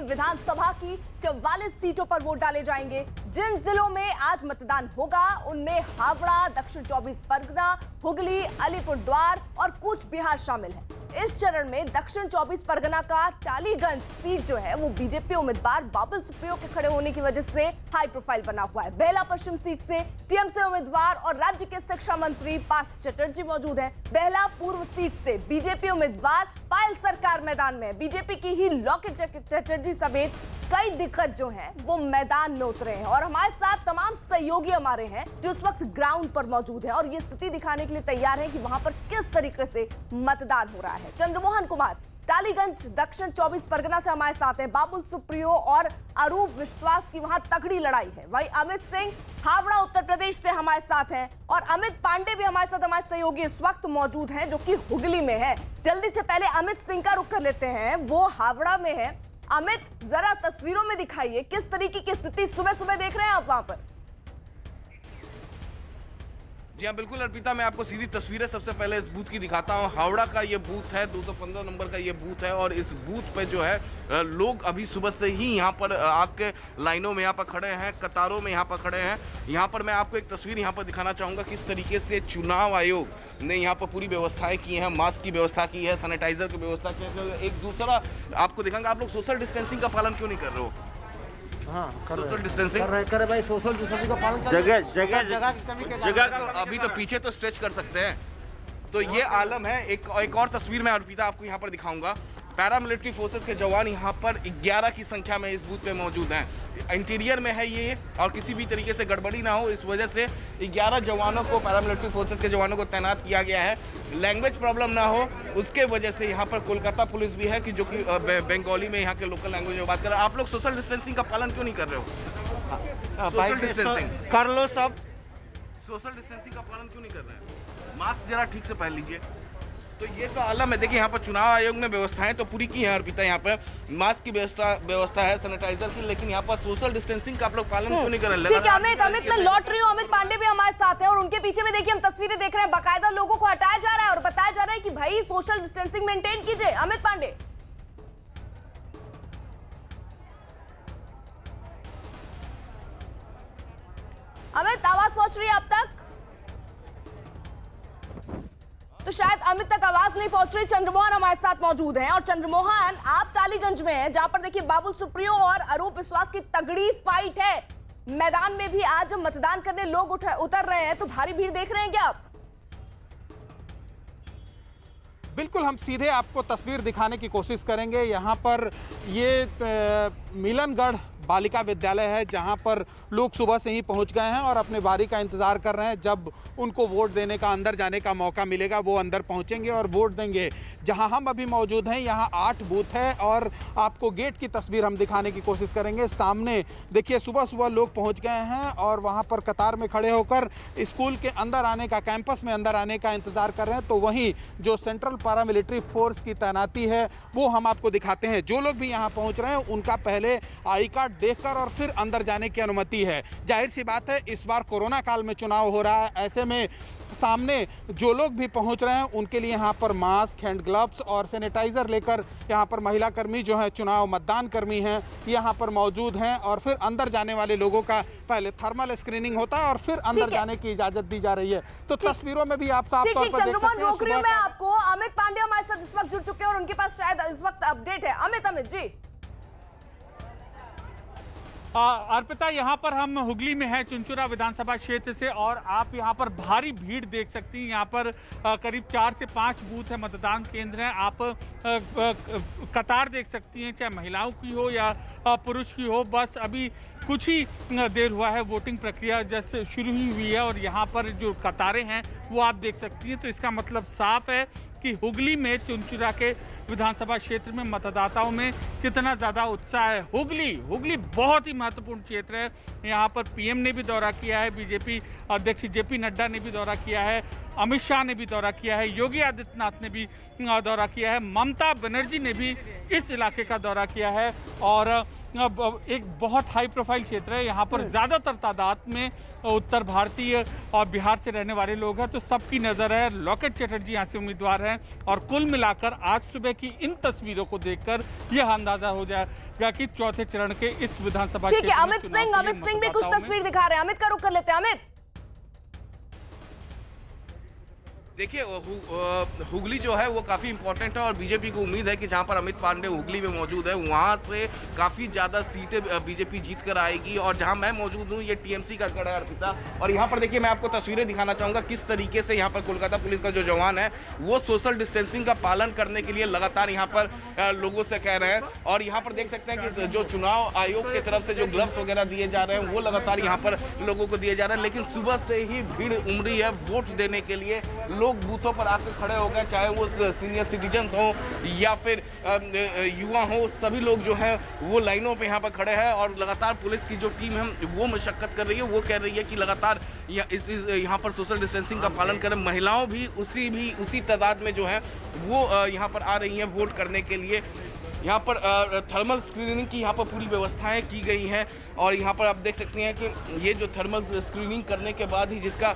में विधानसभा की 44 सीटों पर वोट डाले जाएंगे। जिन जिलों में आज मतदान होगा उनमें हावड़ा, दक्षिण 24 परगना, हुगली, अलीपुरद्वार और कूच बिहार शामिल है। इस चरण में दक्षिण 24 परगना का टालीगंज सीट जो है वो बीजेपी उम्मीदवार बाबुल सुप्रियो के खड़े होने की वजह से हाई प्रोफाइल बना हुआ है। बेला पश्चिम सीट से टीएमसी उम्मीदवार और राज्य के शिक्षा मंत्री पार्थ चटर्जी मौजूद हैं। बेला पूर्व सीट से बीजेपी उम्मीदवार पायल सरकार मैदान में। बीजेपी की ही लॉकेट चटर्जी समेत कई दिग्गज जो हैं वो मैदान में उतरे हैं और हमारे साथ तमाम सहयोगी हमारे हैं जो इस वक्त ग्राउंड पर मौजूद हैं और ये स्थिति दिखाने के लिए तैयार हैं कि वहां पर किस तरीके से मतदान हो रहा है। चंद्रमोहन कुमार टालीगंज दक्षिण 24 परगना से हमारे साथ हैं। बाबुल सुप्रियो और अरूप विश्वास की वहां तगड़ी लड़ाई है। वहीं अमित सिंह हावड़ा उत्तर प्रदेश से हमारे साथ हैं और अमित पांडे भी हमारे साथ, हमारे सहयोगी इस वक्त मौजूद हैं जो कि हुगली में है। जल्दी से पहले अमित सिंह का रुख कर लेते हैं, वो हावड़ा में है। अमित, जरा तस्वीरों में दिखाइए किस तरीके की स्थिति सुबह सुबह देख रहे हैं आप वहां पर। जी हाँ बिल्कुल अर्पिता, मैं आपको सीधी तस्वीरें सबसे पहले इस बूथ की दिखाता हूँ। हावड़ा का ये बूथ है, 215 नंबर का ये बूथ है और इस बूथ पे जो है लोग अभी सुबह से ही यहाँ पर आके लाइनों में यहाँ पर खड़े हैं, कतारों में यहाँ पर खड़े हैं। यहाँ पर मैं आपको एक तस्वीर यहाँ पर दिखाना चाहूँगा किस तरीके से चुनाव आयोग ने यहाँ पर पूरी व्यवस्थाएं की हैं। मास्क की व्यवस्था की है, सैनिटाइजर की व्यवस्था की है। एक दूसरा आपको दिखाऊंगा, आप लोग सोशल डिस्टेंसिंग का पालन क्यों नहीं कर रहे हो? हाँ, सोशल डिस्टेंसिंग कर भाई, सोशल डिस्टेंसिंग का पालन कर। जगह की कमी के जगह का अभी तो पीछे तो स्ट्रेच कर सकते हैं। तो ये आलम है। एक और तस्वीर मैं अर्पिता आपको यहाँ पर दिखाऊंगा। पैरामिलिट्री फोर्सेस के जवान यहाँ पर 11 की संख्या में इस बूथ पे मौजूद हैं। इंटीरियर में है ये और किसी भी तरीके से गड़बड़ी ना हो इस वजह से 11 जवानों को, पैरामिलिट्री फोर्सेस के जवानों को तैनात किया गया है। लैंग्वेज प्रॉब्लम ना हो उसके वजह से यहाँ पर कोलकाता पुलिस भी है कि जो कि बंगाली में यहाँ के लोकल लैंग्वेज में बात कर रहे हैं। आप लोग सोशल डिस्टेंसिंग का पालन क्यों नहीं कर रहे हो? सोशल डिस्टेंसिंग कर लो सब। सोशल डिस्टेंसिंग का पालन क्यों नहीं कर रहे हैं? मास्क जरा ठीक से पहन लीजिए। तो ये तो आलम है। देखिए यहाँ पर चुनाव आयोग ने व्यवस्थाएं तो पूरी की है अर्पिता। यहाँ पर मास्क की व्यवस्था है, सैनिटाइजर की, लेकिन यहाँ पर सोशल डिस्टेंसिंग का आप लोग पालन क्यों नहीं कर रहे? ठीक है अमित, मैं लौट रही हूँ। अमित पांडे भी हमारे साथ हैं और उनके पीछे में देखिए हम तस्वीरें देख रहे हैं। बाकायदा लोगों को हटाया जा रहा है और बताया जा रहा है कि भाई सोशल डिस्टेंसिंग मेंटेन कीजिए। अमित पांडे, अमित आवाज पहुंच रही है आप तक? तो शायद अमित तक आवाज नहीं पहुंच रही। चंद्रमोहन हमारे साथ मौजूद हैं और चंद्रमोहन आप टालीगंज में हैं जहां पर देखिए बाबुल सुप्रियो और अरूप विश्वास की तगड़ी फाइट है। मैदान में भी आज मतदान करने लोग उतर रहे हैं, तो भारी भीड़ देख रहे हैं क्या आप? बिल्कुल, हम सीधे आपको तस्वीर दिखाने की कोशिश करेंगे। यहाँ पर ये मिलनगढ़ बालिका विद्यालय है जहाँ पर लोग सुबह से ही पहुँच गए हैं और अपने बारी का इंतज़ार कर रहे हैं। जब उनको वोट देने का, अंदर जाने का मौका मिलेगा वो अंदर पहुँचेंगे और वोट देंगे। जहाँ हम अभी मौजूद हैं यहाँ 8 बूथ है और आपको गेट की तस्वीर हम दिखाने की कोशिश करेंगे। सामने देखिए सुबह सुबह लोग पहुँच गए हैं और वहाँ पर कतार में खड़े होकर स्कूल के अंदर आने का, कैंपस में अंदर आने का इंतज़ार कर रहे हैं। तो वहीं जो सेंट्रल पैरामिलिट्री फोर्स की तैनाती है वो हम आपको दिखाते हैं। जो लोग भी यहाँ पहुँच रहे हैं उनका पहले आई कार्ड देखकर और फिर अंदर जाने की अनुमति है। जाहिर सी बात है इस बार कोरोना काल में चुनाव हो रहा है, ऐसे में सामने जो लोग भी पहुंच रहे हैं उनके लिए यहाँ पर मास्क, हैंड ग्लव्स और सैनिटाइजर लेकर यहाँ पर महिला कर्मी जो है, चुनाव मतदान कर्मी हैं, यहाँ पर मौजूद हैं। और फिर अंदर जाने वाले लोगों का पहले थर्मल स्क्रीनिंग होता है और फिर अंदर जाने की इजाजत दी जा रही है। तो तस्वीरों में भी आप साफ तौर पर देख सकते हैं। रोक रही हूं मैं आपको। अमित पांडे हमारे साथ इस वक्त जुड़ चुके हैं और उनके पास शायद इस वक्त अपडेट है। अमित जी। अर्पिता, यहाँ पर हम हुगली में हैं, चुनचुरा विधानसभा क्षेत्र से, और आप यहाँ पर भारी भीड़ देख सकती हैं। यहाँ पर करीब 4 से 5 बूथ है, मतदान केंद्र हैं। आप कतार देख सकती हैं, चाहे महिलाओं की हो या पुरुष की हो। बस अभी कुछ ही देर हुआ है, वोटिंग प्रक्रिया जैसे शुरू ही हुई है और यहाँ पर जो कतारें हैं वो आप देख सकती हैं। तो इसका मतलब साफ है कि हुगली में, चुनचुरा के विधानसभा क्षेत्र में मतदाताओं में कितना ज़्यादा उत्साह है। हुगली बहुत ही महत्वपूर्ण क्षेत्र है। यहाँ पर पीएम ने भी दौरा किया है, बीजेपी अध्यक्ष जेपी नड्डा ने भी दौरा किया है, अमित शाह ने भी दौरा किया है, योगी आदित्यनाथ ने भी दौरा किया है, ममता बनर्जी ने भी इस इलाके का दौरा किया है। और एक बहुत हाई प्रोफाइल क्षेत्र है। यहाँ पर ज़्यादातर तादाद में उत्तर भारतीय और बिहार से रहने वाले लोग हैं, तो सबकी नज़र है। लॉकेट चटर्जी यहाँ से उम्मीदवार हैं और कुल मिलाकर आज सुबह की इन तस्वीरों को देखकर यह अंदाजा हो जाएगा कि चौथे चरण के इस विधानसभा ठीक है। क्षेत्र में अमित सिंह भी कुछ तस्वीर दिखा रहे हैं। अमित का रुख कर लेते हैं। अमित, देखिए हुगली जो है वो काफ़ी इंपॉर्टेंट है और बीजेपी को उम्मीद है कि जहां पर अमित पांडे हुगली में मौजूद है वहां से काफ़ी ज़्यादा सीटें बीजेपी जीत कर आएगी। और जहां मैं मौजूद हूं ये टीएमसी का गढ़ है अर्पिता, और यहां पर देखिए मैं आपको तस्वीरें दिखाना चाहूँगा किस तरीके से यहां पर कोलकाता पुलिस का जो जवान है वो सोशल डिस्टेंसिंग का पालन करने के लिए लगातार यहाँ पर लोगों से कह रहे हैं। और यहाँ पर देख सकते हैं कि जो चुनाव आयोग की तरफ से जो ग्लव्स वगैरह दिए जा रहे हैं वो लगातार यहाँ पर लोगों को दिए जा रहे हैं। लेकिन सुबह से ही भीड़ उमड़ी है वोट देने के लिए। लोग बूथों पर आकर खड़े हो गए, चाहे वो सीनियर सिटीजन हो या फिर युवा हो, सभी लोग जो है वो लाइनों पे यहाँ पर खड़े हैं। और लगातार पुलिस की जो टीम है वो मशक्कत कर रही है, वो कह रही है कि लगातार यहाँ पर सोशल डिस्टेंसिंग का पालन करें। महिलाओं भी उसी तादाद में जो है वो यहाँ पर आ रही हैं वोट करने के लिए। यहाँ पर थर्मल स्क्रीनिंग की यहाँ पर पूरी व्यवस्थाएं की गई हैं। और यहाँ पर आप देख सकते हैं कि ये जो थर्मल स्क्रीनिंग करने के बाद ही जिसका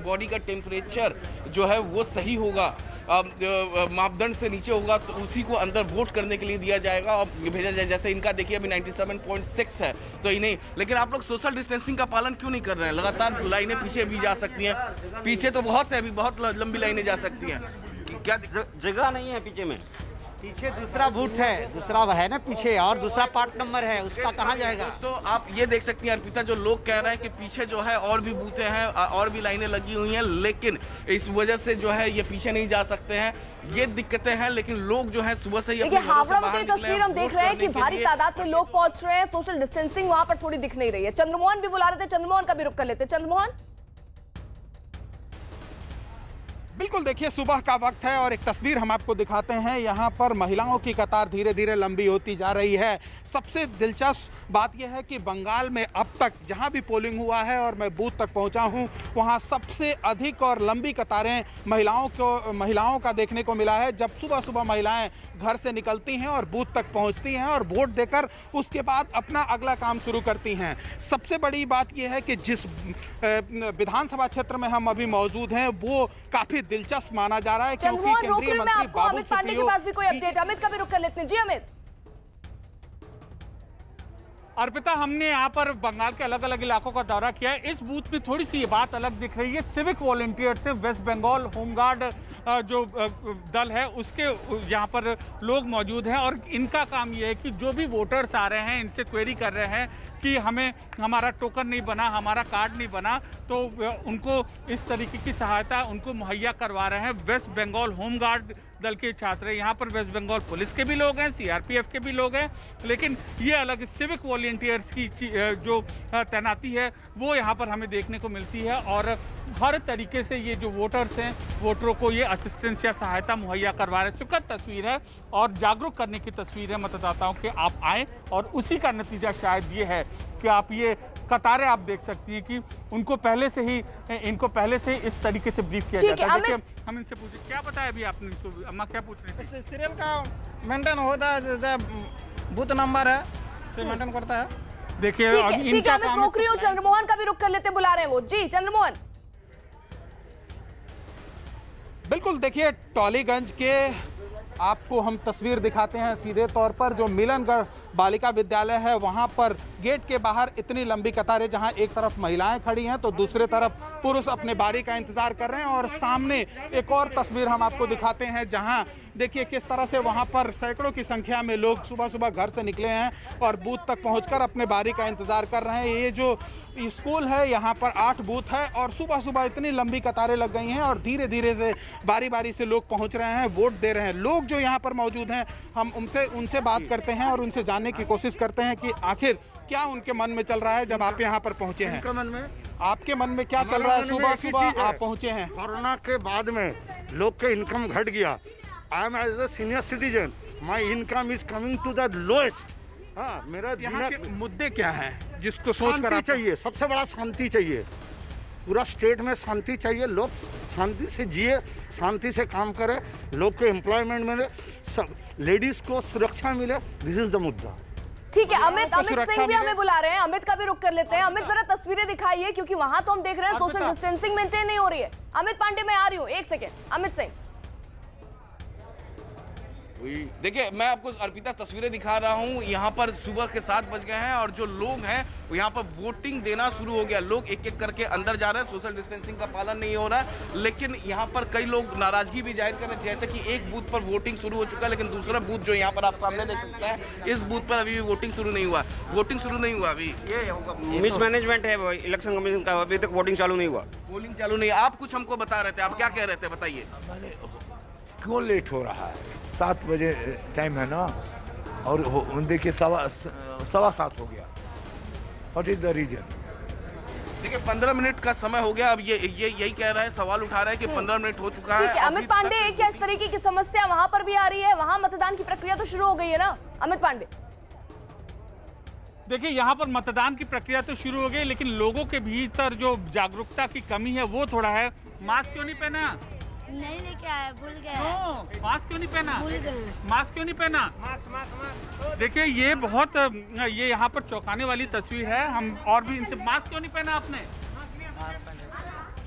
बॉडी का टेम्परेचर जो है वो सही होगा, मापदंड से नीचे होगा, तो उसी को अंदर वोट करने के लिए दिया जाएगा और भेजा जाए। जैसे इनका देखिए अभी 97.6 है, तो इन्हें। लेकिन आप लोग सोशल डिस्टेंसिंग का पालन क्यों नहीं कर रहे हैं? लगातार लाइनें पीछे भी जा सकती हैं, पीछे तो बहुत है, अभी बहुत लंबी लाइनें जा सकती हैं। क्या जगह नहीं है पीछे में? पीछे दूसरा बूथ है, दूसरा है ना पीछे, और दूसरा पार्ट नंबर है, उसका कहाँ जाएगा? तो आप ये देख सकती हैं अर्पिता, जो लोग कह रहे हैं कि पीछे जो है और भी बूथें हैं और भी लाइनें लगी हुई हैं, लेकिन इस वजह से जो है ये पीछे नहीं जा सकते हैं। ये दिक्कतें हैं, लेकिन लोग जो है सुबह से देखिए हावड़ा में तो तस्वीर हम देख रहे हैं कि भारी तादाद में लोग पहुंच रहे हैं। सोशल डिस्टेंसिंग वहां पर थोड़ी दिख नहीं रही है। चंद्रमोहन भी बुला रहे थे, चंद्रमोहन का भी रुख कर लेते। चंद्रमोहन, बिल्कुल, देखिए सुबह का वक्त है और एक तस्वीर हम आपको दिखाते हैं। यहाँ पर महिलाओं की कतार धीरे धीरे लंबी होती जा रही है। सबसे दिलचस्प बात यह है कि बंगाल में अब तक जहाँ भी पोलिंग हुआ है और मैं बूथ तक पहुँचा हूँ, वहाँ सबसे अधिक और लंबी कतारें महिलाओं का देखने को मिला है। जब सुबह सुबह महिलाएं घर से निकलती हैं और बूथ तक पहुँचती हैं और वोट देकर उसके बाद अपना अगला काम शुरू करती हैं। सबसे बड़ी बात यह है कि जिस विधानसभा क्षेत्र में हम अभी मौजूद हैं वो काफी दिलचस्प माना जा रहा है, क्योंकि केंद्रीय मंत्री बाबुल अमित पांडे के पास भी कोई अपडेट? अमित का भी रुख कर लेते हैं। जी अमित। अर्पिता, हमने यहाँ पर बंगाल के अलग अलग इलाकों का दौरा किया है। इस बूथ में थोड़ी सी ये बात अलग दिख रही है। सिविक वॉलंटियर से वेस्ट बंगाल होमगार्ड जो दल है उसके यहाँ पर लोग मौजूद हैं और इनका काम ये है कि जो भी वोटर्स आ रहे हैं इनसे क्वेरी कर रहे हैं कि हमें हमारा टोकन नहीं बना, हमारा कार्ड नहीं बना, तो उनको इस तरीके की सहायता उनको मुहैया करवा रहे हैं वेस्ट बंगाल होमगार्ड दल के छात्र। यहाँ पर वेस्ट बंगाल पुलिस के भी लोग हैं, सीआरपीएफ के भी लोग हैं, लेकिन ये अलग सिविक वॉलंटियर्स की जो तैनाती है वो यहाँ पर हमें देखने को मिलती है। और हर तरीके से ये जो वोटर्स हैं वोटरों को ये असिस्टेंस या सहायता मुहैया करवा रहे हैं। सुखद तस्वीर है और जागरूक करने की तस्वीर है मतदाताओं के। आप आएँ और उसी का नतीजा शायद ये है कि आप ये कतारें आप देख सकती हैं कि इनको पहले से ही इस तरीके से ब्रीफ किया जाता है। देखिए हम इनसे पूछे, क्या बताया अभी आपने इनको? अम्मा क्या पूछ रही थी? सीरियल का मेंटेन होता है, बूथ नंबर है से मेंटेन करता है। देखिए ठीक है, मैं रोक रही हूँ। चंद्रमोहन का भी रुख कर लेते, बुला रहे हैं वो। जी चंद्रमोहन। बिल्कुल, देखिए टॉलीगंज के आपको हम तस्वीर दिखाते हैं सीधे तौर पर। जो मिलनगढ़ बालिका विद्यालय है वहां पर गेट के बाहर इतनी लंबी कतारें, जहां एक तरफ महिलाएं खड़ी हैं तो दूसरे तरफ पुरुष अपने बारी का इंतजार कर रहे हैं। और सामने एक और तस्वीर हम आपको दिखाते हैं जहां देखिए किस तरह से वहां पर सैकड़ों की संख्या में लोग सुबह सुबह घर से निकले हैं और बूथ तक पहुंचकर अपने बारी का इंतजार कर रहे हैं। ये जो स्कूल है यहाँ पर 8 बूथ है और सुबह सुबह इतनी लंबी कतारें लग गई हैं और धीरे धीरे से बारी बारी से लोग पहुंच रहे हैं, वोट दे रहे हैं। लोग जो यहाँ पर मौजूद हैं, हम उनसे बात करते हैं और उनसे जानने की कोशिश करते हैं कि आखिर क्या उनके मन में चल रहा है जब आप यहाँ पर पहुँचे हैं। आपके मन में क्या चल रहा है? सुबह सुबह आप पहुँचे हैं। कोरोना के बाद में लोग के इनकम घट गया। I am as a senior citizen, my income is coming to the lowest. हाँ, मेरा यहाँ के मुद्दे क्या हैं जिसको सोचकर शांति चाहिए, सबसे बड़ा शांति चाहिए। पूरा स्टेट में शांति चाहिए, लोग शांति से जिए, शांति से काम करें, लोग को एम्प्लॉयमेंट मिले, सब लेडीज को सुरक्षा मिले। दिस इज द मुद्दा। ठीक है, अमित को सिंह सुरक्षा भी मिले। हमें बुला रहे हैं, अमित का भी रुख कर लेते हैं। अमित जरा तस्वीरें दिखाइए, क्योंकि वहां तो हम देख रहे हैं सोशल डिस्टेंसिंग मेंटेन नहीं हो रही है। अमित पांडे, मैं आ रही हूँ, एक सेकेंड। अमित सिंह, देखिए, मैं आपको अर्पिता तस्वीरें दिखा रहा हूं। यहाँ पर सुबह के 7 बज गए हैं और जो लोग हैं वो यहाँ पर वोटिंग देना शुरू हो गया। लोग एक एक करके अंदर जा रहे हैं, सोशल डिस्टेंसिंग का पालन नहीं हो रहा है। लेकिन यहाँ पर कई लोग नाराजगी भी जाहिर कर रहे हैं, जैसे कि एक बूथ पर वोटिंग शुरू हो चुका है, लेकिन दूसरा बूथ जो यहाँ पर आप सामने देख सकते हैं, इस बूथ पर अभी भी वोटिंग शुरू नहीं हुआ। वोटिंग शुरू नहीं हुआ अभी, मिसमैनेजमेंट है इलेक्शन कमीशन का, अभी तक वोटिंग चालू नहीं हुआ। पोलिंग चालू नहीं। आप कुछ हमको बता रहे थे, आप क्या कह रहे थे, बताइए। क्यों लेट हो रहा है? 7 बजे टाइम है ना, और देखिए 7:15 हो गया। What is the reason? देखिए, 15 मिनट का समय हो गया। अब ये यही कह रहा है, सवाल उठा रहा है कि 15 मिनट हो चुका है। ठीक है अमित पांडे, क्या इस तरीके की समस्या वहां पर भी आ रही है? वहां मतदान की प्रक्रिया तो शुरू हो गई है ना अमित पांडे? देखिए, यहाँ पर मतदान की प्रक्रिया तो शुरू हो गई, लेकिन लोगों के भीतर जो जागरूकता की कमी है वो थोड़ा है। मास्क क्यों नहीं पहना? नहीं लेके आए, भूल गए। मास्क क्यों नहीं पहना? भूल गए। मास्क क्यों नहीं पहना? देखिए, ये बहुत ये यहाँ पर चौंकाने वाली तस्वीर है। हम और भी इनसे, मास्क क्यों नहीं पहना आपने?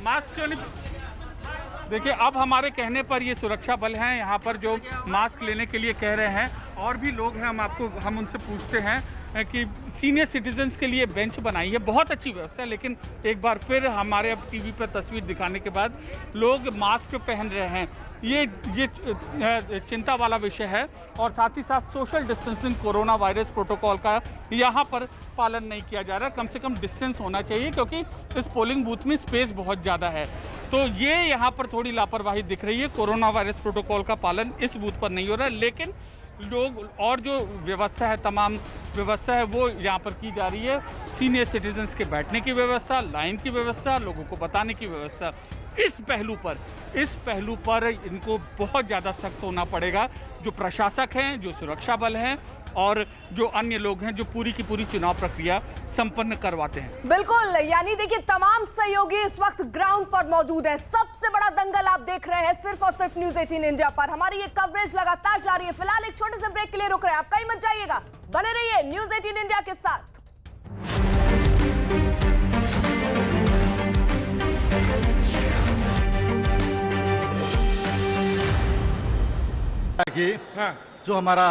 मास्क क्यों नहीं? देखिए, अब हमारे कहने पर ये सुरक्षा बल हैं यहाँ पर जो मास्क लेने के लिए कह रहे हैं। और भी लोग हैं, हम उनसे पूछते हैं कि सीनियर सिटीजन्स के लिए बेंच बनाई है, बहुत अच्छी व्यवस्था है, लेकिन एक बार फिर हमारे अब टीवी पर तस्वीर दिखाने के बाद लोग मास्क पहन रहे हैं। ये चिंता वाला विषय है। और साथ ही साथ social distancing, corona virus protocol का यहाँ पर पालन नहीं किया जा रहा। कम से कम डिस्टेंस होना चाहिए, क्योंकि इस पोलिंग बूथ में स्पेस बहुत ज़्यादा है। तो ये यहाँ पर थोड़ी लापरवाही दिख रही है। कोरोना वायरस प्रोटोकॉल का पालन इस बूथ पर नहीं हो रहा है, लेकिन लोग और जो व्यवस्था है, तमाम व्यवस्था है वो यहाँ पर की जा रही है। सीनियर सिटीजन्स के बैठने की व्यवस्था, लाइन की व्यवस्था, लोगों को बताने की व्यवस्था। इस पहलू पर इनको बहुत ज़्यादा सख्त होना पड़ेगा। जो प्रशासक हैं, जो सुरक्षा बल हैं और जो अन्य लोग हैं जो पूरी की पूरी चुनाव प्रक्रिया संपन्न करवाते हैं। बिल्कुल, यानी देखिए, तमाम सहयोगी इस वक्त ग्राउंड पर मौजूद है। सबसे बड़ा दंगल आप देख रहे हैं सिर्फ और सिर्फ न्यूज़ 18 इंडिया पर। हमारी ये कवरेज लगातार जारी है। फिलहाल एक छोटे से ब्रेक के लिए रुक रहे हैं, आप कहीं मत जाइएगा, बने रहिए न्यूज़ 18 इंडिया के साथ। जो हमारा